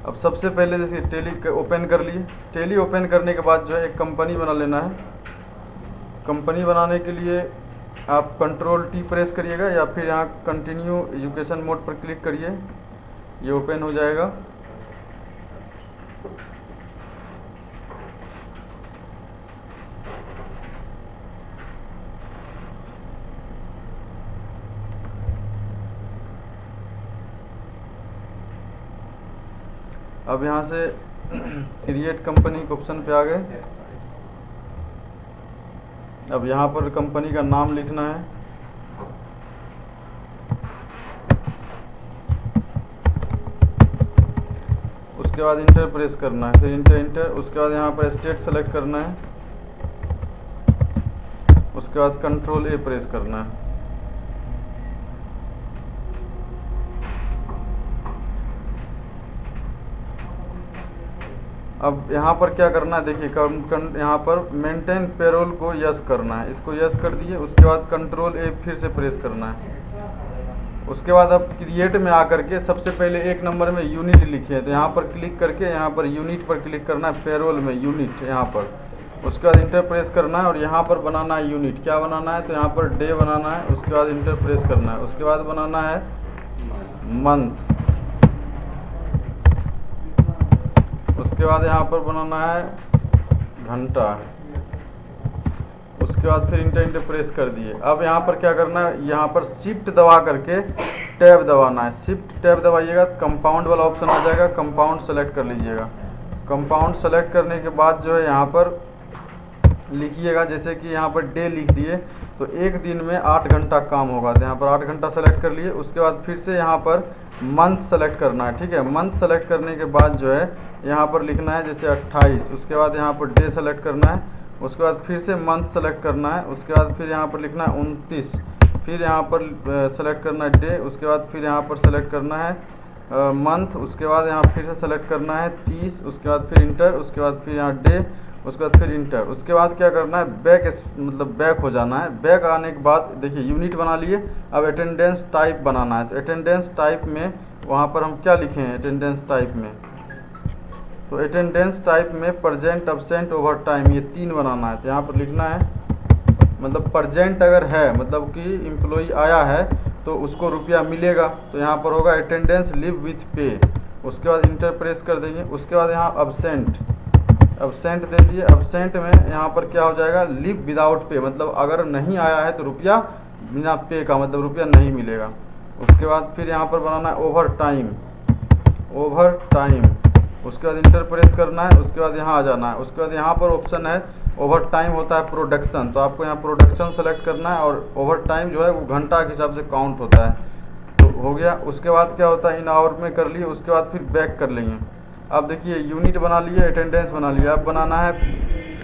अब सबसे पहले जैसे टैली ओपन कर लिए। टैली ओपन करने के बाद जो है एक कंपनी बना लेना है। कंपनी बनाने के लिए आप कंट्रोल टी प्रेस करिएगा या फिर यहाँ कंटिन्यू एजुकेशन मोड पर क्लिक करिए, ये ओपन हो जाएगा। अब यहाँ से क्रिएट कंपनी के ऑप्शन पे आ गए। अब यहाँ पर कंपनी का नाम लिखना है। उसके बाद इंटर प्रेस करना है, फिर इंटर। उसके बाद यहाँ पर स्टेट सेलेक्ट करना है। उसके बाद कंट्रोल ए प्रेस करना है। अब यहाँ पर क्या करना है, देखिए यहाँ पर मेंटेन पेरोल को यस करना है, इसको यस कर दिए। उसके बाद कंट्रोल ए फिर से प्रेस करना है। उसके बाद अब क्रिएट में आकर के सबसे पहले एक नंबर में यूनिट लिखे हैं, तो यहाँ पर क्लिक करके यहाँ पर यूनिट पर क्लिक करना है, पेरोल में यूनिट यहाँ पर। उसके बाद इंटर प्रेस करना है और यहाँ पर बनाना है यूनिट। क्या बनाना है, तो यहाँ पर डे बनाना है। उसके बाद इंटर प्रेस करना है। उसके बाद बनाना है मंथ। उसके बाद यहाँ पर बनाना है घंटा। उसके बाद फिर इंटर प्रेस कर दिए। अब यहाँ पर क्या करना है, यहाँ पर शिफ्ट दबा करके टैब दबाना है। शिफ्ट टैब दबाइएगा, कंपाउंड वाला ऑप्शन आ जाएगा, कंपाउंड सेलेक्ट कर लीजिएगा। कंपाउंड सेलेक्ट करने के बाद जो है यहाँ पर लिखिएगा, जैसे कि यहाँ पर डे लिख दिए तो एक दिन में 8 घंटा काम होगा, तो यहाँ पर 8 घंटा सेलेक्ट कर लिए। उसके बाद फिर से यहाँ पर मंथ सेलेक्ट करना है, ठीक है। मंथ सेलेक्ट करने के बाद जो है यहाँ पर लिखना है जैसे 28। उसके बाद यहाँ पर डे सेलेक्ट करना है। उसके बाद फिर से मंथ सेलेक्ट करना है। उसके बाद फिर यहाँ पर लिखना है 29। फिर यहाँ पर सेलेक्ट करना है डे। उसके बाद फिर यहाँ पर सेलेक्ट करना है मंथ। उसके बाद यहाँ फिर से सेलेक्ट करना है 30। उसके बाद फिर इंटर। उसके बाद फिर यहाँ डे। उसके बाद फिर इंटर। उसके बाद क्या करना है, बैक हो जाना है। बैक आने के बाद देखिए यूनिट बना लिए। अब अटेंडेंस टाइप बनाना है, तो अटेंडेंस टाइप में वहाँ पर हम क्या लिखे हैं, अटेंडेंस टाइप में, तो अटेंडेंस टाइप में प्रेजेंट, एब्सेंट, ओवर टाइम, ये 3 बनाना है। तो यहाँ पर लिखना है मतलब प्रेजेंट अगर है, मतलब कि एम्प्लॉई आया है तो उसको रुपया मिलेगा, तो यहाँ पर होगा अटेंडेंस लिव विथ पे। उसके बाद इंटर प्रेस कर देंगे। उसके बाद यहाँ एब्सेंट दे दिए। एब्सेंट में यहाँ पर क्या हो जाएगा, लिव विदाउट पे, मतलब अगर नहीं आया है तो रुपया बिना पे का, मतलब रुपया नहीं मिलेगा। उसके बाद फिर यहाँ पर बनाना है ओवर टाइम। उसके बाद इंटर प्रेस करना है। उसके बाद यहाँ आ जाना है। उसके बाद यहाँ पर ऑप्शन है ओवर टाइम होता है प्रोडक्शन, तो आपको यहाँ प्रोडक्शन सेलेक्ट करना है और ओवर टाइम जो है वो घंटा के हिसाब से काउंट होता है, तो हो गया। उसके बाद क्या होता है, इन आवर में कर लिए। उसके बाद फिर बैक कर लेंगे। अब देखिए यूनिट बना लिए, अटेंडेंस बना लिया। अब बनाना है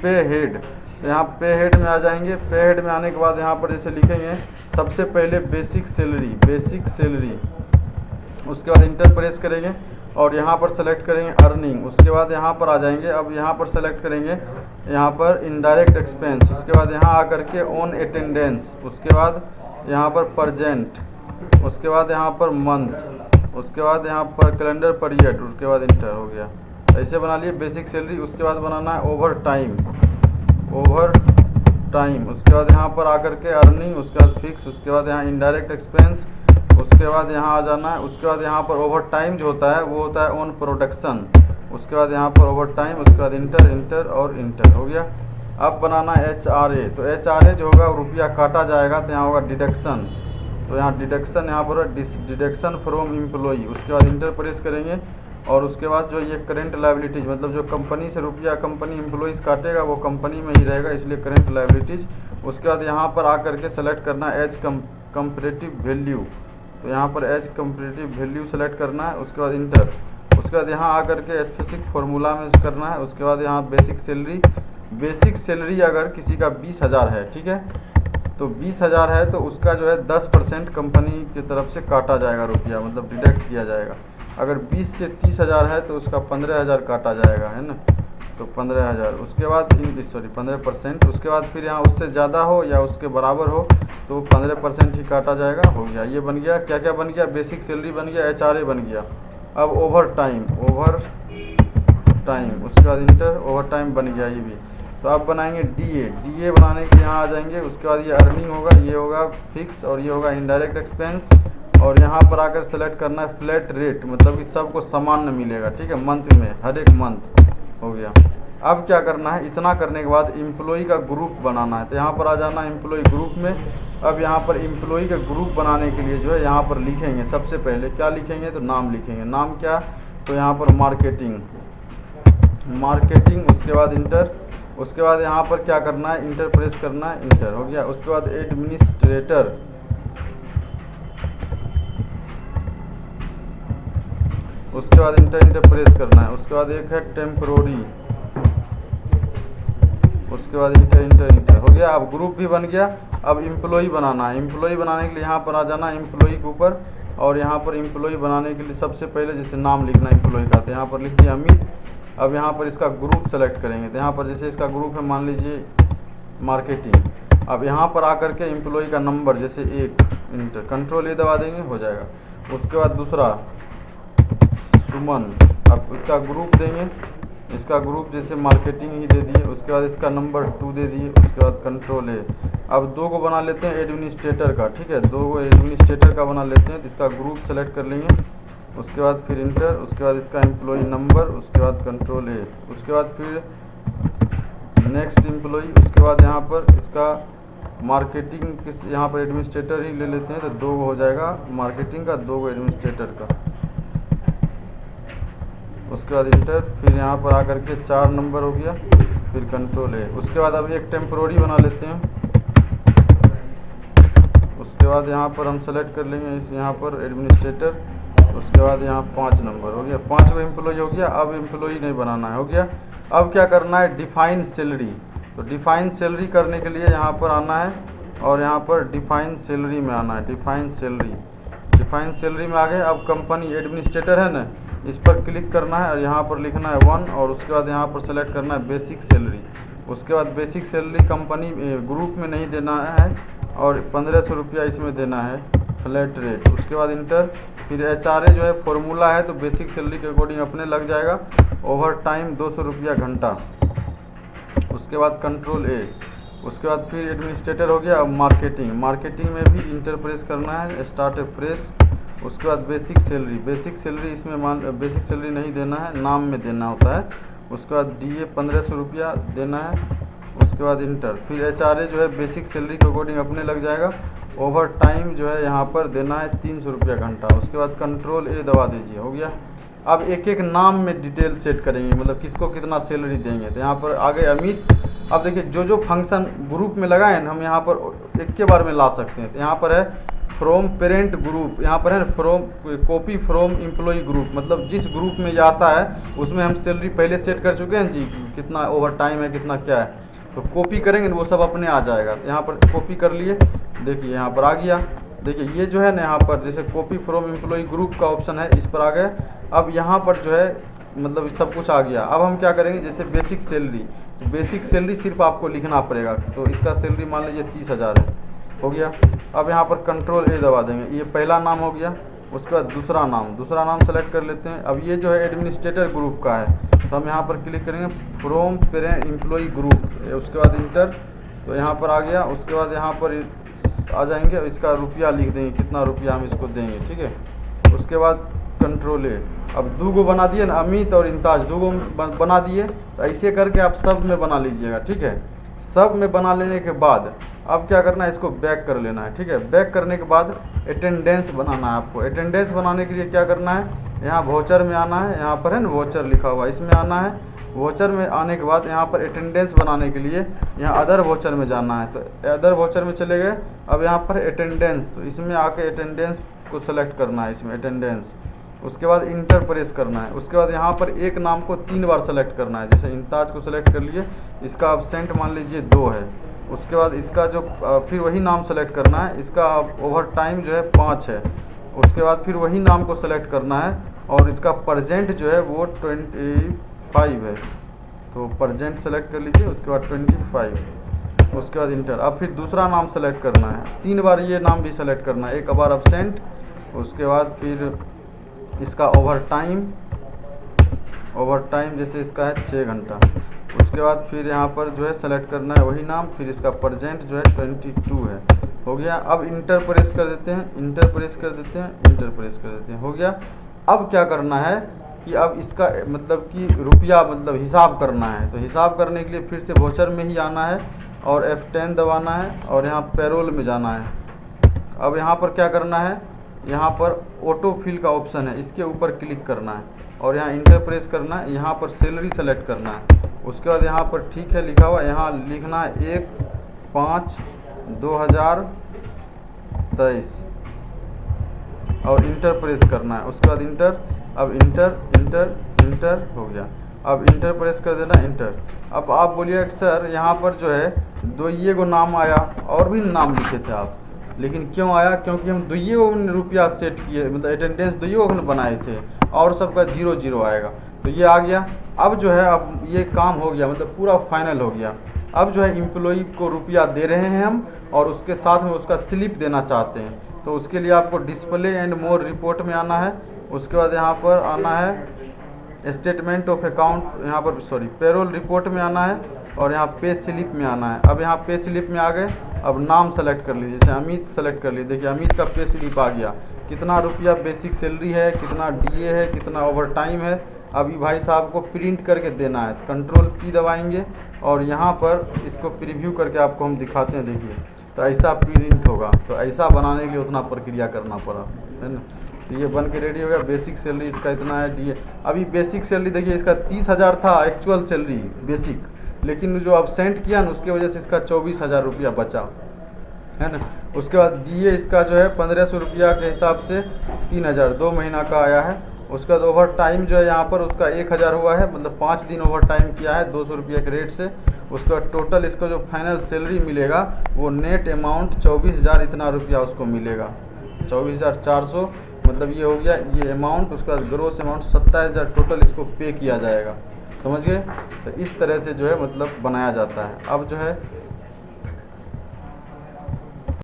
पे हेड, तो यहाँ पे हेड में आ जाएंगे। पे हेड में आने के बाद यहाँ पर जैसे लिखेंगे सबसे पहले बेसिक सैलरी। उसके बाद इंटर प्रेस करेंगे और यहाँ पर सेलेक्ट करेंगे अर्निंग। उसके बाद यहाँ पर आ जाएंगे। अब यहाँ पर सेलेक्ट करेंगे यहाँ पर इनडायरेक्ट एक्सपेंस। उसके बाद यहाँ आकर के ऑन अटेंडेंस। उसके बाद यहाँ पर प्रेजेंट। उसके बाद यहाँ पर मंथ। उसके बाद यहाँ पर कैलेंडर पीरियड। उसके बाद इंटर, हो गया। ऐसे बना लिए बेसिक सैलरी। उसके बाद बनाना है ओवर टाइम। उसके बाद यहाँ पर आकर के अर्निंग। उसके बाद फिक्स। उसके बाद यहाँ इनडायरेक्ट एक्सपेंस। उसके बाद यहाँ आ जाना है। उसके बाद यहाँ पर ओवर टाइम जो होता है वो होता है ऑन प्रोडक्शन। उसके बाद यहाँ पर ओवर टाइम। उसके बाद इंटर और इंटर, हो गया। अब बनाना है HRA, तो HRA जो होगा रुपया काटा जाएगा, तो यहाँ होगा डिडक्शन, तो यहाँ डिडक्शन यहाँ पर डिडक्शन फ्रॉम एम्प्लॉई। उसके बाद इंटर प्रेस करेंगे और उसके बाद जो ये करेंट लायबिलिटीज, मतलब जो कंपनी से रुपया कंपनी एम्प्लॉइज़ काटेगा वो कंपनी में ही रहेगा, इसलिए करेंट लायबिलिटीज। उसके बाद यहाँ पर आकर के सेलेक्ट करना है एज कंपेरेटिव वैल्यू, तो यहाँ पर एज कंपेरेटिव वैल्यू सेलेक्ट करना है। उसके बाद इंटर। उसके बाद यहाँ आकर के स्पेसिफिक फार्मूला में करना है। उसके बाद यहाँ बेसिक सैलरी अगर किसी का 20,000 है, ठीक है, तो 20,000 है तो उसका जो है 10% कंपनी की तरफ से काटा जाएगा रुपया, मतलब डिडक्ट किया जाएगा। अगर 20 से 30,000 है तो उसका 15,000 काटा जाएगा, है ना, तो 15,000। उसके बाद 15%। उसके बाद फिर यहाँ उससे ज़्यादा हो या उसके बराबर हो तो 15% ही काटा जाएगा, हो गया। ये बन गया, क्या क्या बन गया, बेसिक सैलरी बन गया, HRA बन गया। अब ओवर टाइम उसके बाद इंटर, ओवर टाइम बन गया ये भी। तो अब बनाएंगे डीए बनाने के लिए यहाँ आ जाएंगे। उसके बाद ये अर्निंग होगा, ये होगा फिक्स और ये होगा इनडायरेक्ट एक्सपेंस। और यहाँ पर आकर सेलेक्ट करना है फ्लैट रेट, मतलब कि सबको समान मिलेगा, ठीक है, मंथ में, हर एक मंथ हो गया। अब क्या करना है, इतना करने के बाद एम्प्लॉई का ग्रुप बनाना है। तो यहाँ पर आ जाना एम्प्लॉई ग्रुप में। अब यहाँ पर एम्प्लॉई का ग्रुप बनाने के लिए जो है यहाँ पर लिखेंगे, सबसे पहले क्या लिखेंगे, तो नाम लिखेंगे। नाम क्या, तो यहाँ पर मार्केटिंग, उसके बाद इंटर। उसके बाद यहाँ पर क्या करना है, इंटर प्रेस करना है, इंटर हो गया। उसके बाद एडमिनिस्ट्रेटर, उसके बाद इंटर प्रेस करना है। उसके बाद एक है टेम्परोरी, उसके बाद इंटर हो गया। अब ग्रुप भी बन गया। अब एम्प्लॉई बनाना है। एम्प्लॉई बनाने के लिए यहाँ पर आ जाना एम्प्लॉई के ऊपर, और यहाँ पर एम्प्लॉई बनाने के लिए सबसे पहले जैसे नाम लिखना एम्प्लॉई का, तो यहाँ पर लिख दिया अमित। अब यहाँ पर इसका ग्रुप सेलेक्ट करेंगे। तो यहाँ पर जैसे इसका ग्रुप है, मान लीजिए मार्केटिंग। अब यहाँ पर आकर के एम्प्लॉई का नंबर जैसे 1, इंटर, कंट्रोल ए दबा देंगे, हो जाएगा। उसके बाद दूसरा सुमन, अब इसका ग्रुप देंगे, इसका ग्रुप जैसे मार्केटिंग ही दे दिए। उसके बाद इसका नंबर 2 दे दिए। उसके बाद कंट्रोल ए। अब 2 को बना लेते हैं एडमिनिस्ट्रेटर का, ठीक है, 2 को एडमिनिस्ट्रेटर का बना लेते हैं। तो इसका ग्रुप सेलेक्ट कर लेंगे। उसके बाद फिर इंटर, उसके बाद इसका एम्प्लॉई नंबर, उसके बाद कंट्रोल ए। उसके बाद फिर नेक्स्ट एम्प्लॉई, उसके बाद यहाँ पर इसका मार्केटिंग किस, यहाँ पर एडमिनिस्ट्रेटर ही ले लेते हैं, तो 2 हो जाएगा मार्केटिंग का, 2 एडमिनिस्ट्रेटर का। उसके बाद इंटर, फिर यहाँ पर आकर के 4 नंबर हो गया, फिर कंट्रोल है। उसके बाद अब एक टेम्प्रोरी बना लेते हैं। उसके बाद यहाँ पर हम सेलेक्ट कर लेंगे इस, यहाँ पर एडमिनिस्ट्रेटर। उसके बाद यहाँ 5 नंबर हो गया, 5 को एम्प्लॉई हो गया। अब एम्प्लॉई नहीं बनाना है, हो गया। अब क्या करना है, डिफाइन सैलरी। तो डिफाइन सैलरी करने के लिए यहाँ पर आना है, और यहाँ पर डिफाइन सैलरी में आना है, डिफाइन सैलरी में आ गए। अब कंपनी एडमिनिस्ट्रेटर है ना, इस पर क्लिक करना है और यहाँ पर लिखना है 1, और उसके बाद यहाँ पर सेलेक्ट करना है बेसिक सैलरी। उसके बाद बेसिक सैलरी कंपनी ग्रुप में नहीं देना है, और 1500 रुपया इसमें देना है फ्लैट रेट। उसके बाद इंटर, फिर HRA जो है फॉर्मूला है, तो बेसिक सैलरी के अकॉर्डिंग अपने लग जाएगा। ओवर टाइम 200 रुपया घंटा। उसके बाद कंट्रोल ए। उसके बाद फिर एडमिनिस्ट्रेटर हो गया। अब मार्केटिंग में भी इंटर प्रेस करना है, स्टार्ट प्रेस। उसके बाद बेसिक सैलरी इसमें बेसिक सैलरी नहीं देना है, नाम में देना होता है। उसके बाद DA 1500 रुपया देना है। उसके बाद इंटर, फिर HRA जो है बेसिक सैलरी के अकॉर्डिंग अपने लग जाएगा। ओवर टाइम जो है यहाँ पर देना है 300 रुपया घंटा। उसके बाद कंट्रोल ए दबा दीजिए, हो गया। अब एक एक नाम में डिटेल सेट करेंगे, मतलब किसको कितना सैलरी देंगे। तो यहाँ पर आ गए अमित। अब देखिए जो फंक्शन ग्रुप में लगाए ना, हम यहाँ पर एक के बार में ला सकते हैं। तो यहाँ पर है फ्रॉम पेरेंट ग्रुप, यहाँ पर है from copy from employee group, मतलब जिस ग्रुप में जाता है उसमें हम सैलरी पहले सेट कर चुके हैं जी, कितना ओवर टाइम है, कितना क्या है। तो कॉपी करेंगे वो सब अपने आ जाएगा। तो यहाँ पर कॉपी कर लिए, देखिए यहाँ पर आ गया। देखिए ये जो है ना, यहाँ पर जैसे कॉपी फ्रॉम एम्प्लॉई ग्रुप का ऑप्शन है, इस पर आ गए। अब यहाँ पर जो है मतलब सब कुछ आ गया। अब हम क्या करेंगे, जैसे बेसिक सैलरी, तो बेसिक सैलरी सिर्फ आपको लिखना पड़ेगा। तो इसका सैलरी मान लीजिए 30,000 है, हो गया। अब यहाँ पर कंट्रोल ए दबा देंगे, ये पहला नाम हो गया। उसके बाद दूसरा नाम सेलेक्ट कर लेते हैं। अब ये जो है एडमिनिस्ट्रेटर ग्रुप का है, तो हम यहाँ पर क्लिक करेंगे फ्रॉम पेरेंट एम्प्लॉई ग्रुप। उसके बाद इंटर, तो यहाँ पर आ गया। उसके बाद यहाँ पर आ जाएंगे, इसका रुपया लिख देंगे, कितना रुपया हम इसको देंगे, ठीक है। उसके बाद कंट्रोल ए। अब 2 गो बना दिए ना, अमित और इंताज 2 गो बना दिए। तो ऐसे करके आप सब में बना लीजिएगा, ठीक है। सब में बना लेने के बाद अब क्या करना है, इसको बैक कर लेना है, ठीक है। बैक करने के बाद अटेंडेंस बनाना है आपको। अटेंडेंस बनाने के लिए क्या करना है, यहाँ वोचर में आना है, यहाँ पर है ना वोचर लिखा हुआ, इसमें आना है। वोचर में आने के बाद यहाँ पर अटेंडेंस बनाने के लिए यहाँ अदर वोचर में जाना है। तो अदर वोचर में चले गए। अब यहाँ पर अटेंडेंस, तो इसमें आके अटेंडेंस को सेलेक्ट करना है, इसमें अटेंडेंस। उसके बाद इंटर प्रेस करना है। उसके बाद यहाँ पर एक नाम को 3 बार सेलेक्ट करना है। जैसे इंताज को सेलेक्ट कर लिए, इसका अब्सेंट मान लीजिए 2 है। उसके बाद इसका जो फिर वही नाम सेलेक्ट करना है, इसका ओवर टाइम जो है 5 है। उसके बाद फिर वही नाम को सेलेक्ट करना है, और इसका प्रजेंट जो है वो 25 है। तो प्रजेंट सेलेक्ट कर लीजिए, उसके बाद 25। उसके बाद इंटर। अब फिर दूसरा नाम सेलेक्ट करना है, 3 बार ये नाम भी सेलेक्ट करना है, एक बार अब्सेंट। उसके बाद फिर इसका ओवर टाइम जैसे इसका है 6 घंटा। उसके बाद फिर यहाँ पर जो है सेलेक्ट करना है वही नाम, फिर इसका प्रेजेंट जो है 22 है। हो गया। अब इंटर प्रेस कर देते हैं, इंटर प्रेस कर देते हैं, इंटर प्रेस कर देते हैं। हो गया। अब क्या करना है कि अब इसका मतलब कि रुपया मतलब हिसाब करना है। तो हिसाब करने के लिए फिर से वोचर में ही आना है और F10 दबाना है और यहाँ पेरोल में जाना है। अब यहाँ पर क्या करना है, यहाँ पर ऑटो फिल का ऑप्शन है, इसके ऊपर क्लिक करना है और यहाँ इंटर प्रेस करना है। यहाँ पर सैलरी सेलेक्ट करना है। उसके बाद यहाँ पर ठीक है लिखा हुआ, यहाँ लिखना है 1/5/2023 और इंटर प्रेस करना है। उसके बाद इंटर, अब इंटर इंटर इंटर हो गया। अब इंटर प्रेस कर देना, इंटर। अब आप बोलिए सर यहाँ पर जो है दुइये को नाम आया और भी नाम लिखे थे आप, लेकिन क्यों आया, क्योंकि हम दुइये को रुपया सेट किए, मतलब अटेंडेंस दुइये को बनाए थे और सबका 0 आएगा। तो ये आ गया। अब जो है अब ये काम हो गया, मतलब पूरा फाइनल हो गया। अब जो है एम्प्लॉई को रुपया दे रहे हैं हम और उसके साथ में उसका स्लिप देना चाहते हैं। तो उसके लिए आपको डिस्प्ले एंड मोर रिपोर्ट में आना है। उसके बाद यहाँ पर आना है स्टेटमेंट ऑफ अकाउंट, यहाँ पर सॉरी पेरोल रिपोर्ट में आना है और यहाँ पे स्लिप में आना है। अब यहाँ पे स्लिप में आ गए। अब नाम सेलेक्ट कर लीजिए, जैसे अमित सेलेक्ट कर लीजिए। देखिए अमित का पे स्लिप आ गया, कितना रुपया बेसिक सैलरी है, कितना डीए है, कितना ओवर टाइम है। अभी भाई साहब को प्रिंट करके देना है। कंट्रोल P दबाएंगे और यहाँ पर इसको प्रीव्यू करके आपको हम दिखाते हैं। देखिए तो ऐसा प्रिंट होगा। तो ऐसा बनाने के लिए उतना प्रक्रिया करना पड़ा, है ना। तो ये बन के रेडी हो गया। बेसिक सैलरी इसका इतना है, डीए अभी बेसिक सैलरी देखिए इसका 30,000 था एक्चुअल सैलरी बेसिक, लेकिन जो अब्सेंट किया ना उसकी वजह से इसका 24,000 रुपया बचा, है ना। उसके बाद डीए इसका जो है 1500 रुपया के हिसाब से 3,000 2 महीना का आया है। उसके बाद ओवर टाइम जो है यहाँ पर उसका 1,000 हुआ है, मतलब 5 दिन ओवर टाइम किया है 200 रुपये के रेट से। उसके बाद टोटल इसका जो फाइनल सैलरी मिलेगा वो नेट अमाउंट 24,000 इतना रुपया उसको मिलेगा, 24,400, मतलब ये हो गया ये अमाउंट। उसके बाद ग्रोस अमाउंट 27,000 टोटल इसको पे किया जाएगा, समझ गए। तो इस तरह से जो है मतलब बनाया जाता है। अब जो है